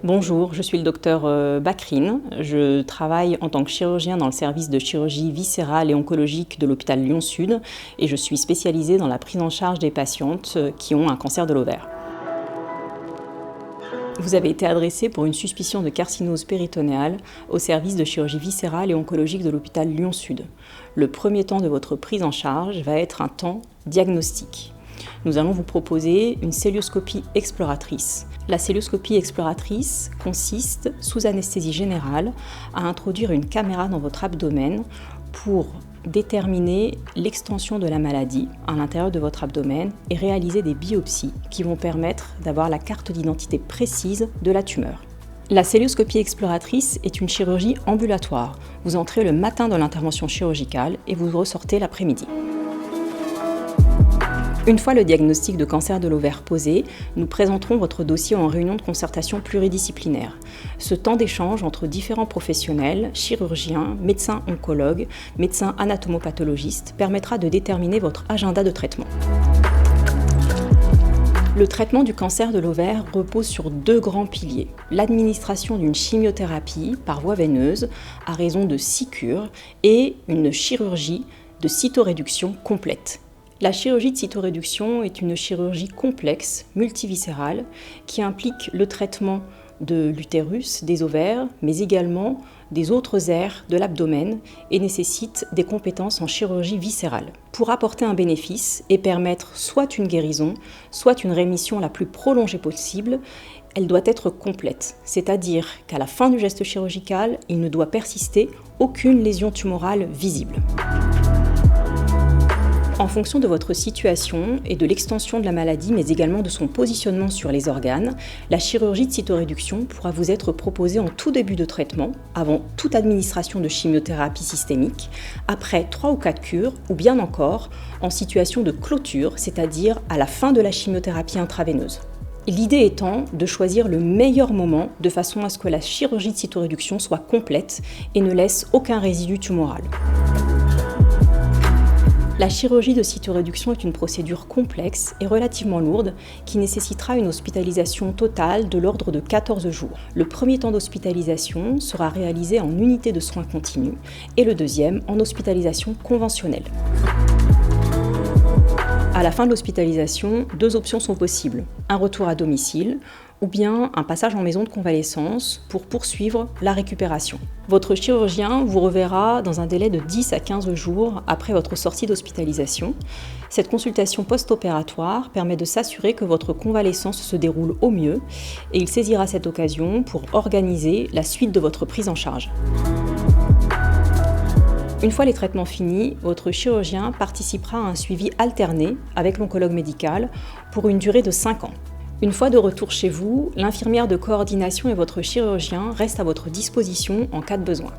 Bonjour, je suis le docteur Bakrine. Je travaille en tant que chirurgien dans le service de chirurgie viscérale et oncologique de l'hôpital Lyon-Sud et je suis spécialisée dans la prise en charge des patientes qui ont un cancer de l'ovaire. Vous avez été adressé pour une suspicion de carcinose péritonéale au service de chirurgie viscérale et oncologique de l'hôpital Lyon-Sud. Le premier temps de votre prise en charge va être un temps diagnostique. Nous allons vous proposer une cœlioscopie exploratrice. La cœlioscopie exploratrice consiste, sous anesthésie générale, à introduire une caméra dans votre abdomen pour déterminer l'extension de la maladie à l'intérieur de votre abdomen et réaliser des biopsies qui vont permettre d'avoir la carte d'identité précise de la tumeur. La cœlioscopie exploratrice est une chirurgie ambulatoire. Vous entrez le matin de l'intervention chirurgicale et vous ressortez l'après-midi. Une fois le diagnostic de cancer de l'ovaire posé, nous présenterons votre dossier en réunion de concertation pluridisciplinaire. Ce temps d'échange entre différents professionnels, chirurgiens, médecins oncologues, médecins anatomopathologistes, permettra de déterminer votre agenda de traitement. Le traitement du cancer de l'ovaire repose sur deux grands piliers. L'administration d'une chimiothérapie par voie veineuse à raison de 6 cures et une chirurgie de cytoréduction complète. La chirurgie de cytoréduction est une chirurgie complexe, multiviscérale, qui implique le traitement de l'utérus, des ovaires, mais également des autres aires de l'abdomen et nécessite des compétences en chirurgie viscérale. Pour apporter un bénéfice et permettre soit une guérison, soit une rémission la plus prolongée possible, elle doit être complète, c'est-à-dire qu'à la fin du geste chirurgical, il ne doit persister aucune lésion tumorale visible. En fonction de votre situation et de l'extension de la maladie, mais également de son positionnement sur les organes, la chirurgie de cytoréduction pourra vous être proposée en tout début de traitement, avant toute administration de chimiothérapie systémique, après 3 ou 4 cures, ou bien encore en situation de clôture, c'est-à-dire à la fin de la chimiothérapie intraveineuse. L'idée étant de choisir le meilleur moment de façon à ce que la chirurgie de cytoréduction soit complète et ne laisse aucun résidu tumoral. La chirurgie de cytoréduction est une procédure complexe et relativement lourde qui nécessitera une hospitalisation totale de l'ordre de 14 jours. Le premier temps d'hospitalisation sera réalisé en unité de soins continus et le deuxième en hospitalisation conventionnelle. À la fin de l'hospitalisation, 2 options sont possibles. Un retour à domicile ou bien un passage en maison de convalescence pour poursuivre la récupération. Votre chirurgien vous reverra dans un délai de 10 à 15 jours après votre sortie d'hospitalisation. Cette consultation post-opératoire permet de s'assurer que votre convalescence se déroule au mieux et il saisira cette occasion pour organiser la suite de votre prise en charge. Une fois les traitements finis, votre chirurgien participera à un suivi alterné avec l'oncologue médical pour une durée de 5 ans. Une fois de retour chez vous, l'infirmière de coordination et votre chirurgien restent à votre disposition en cas de besoin.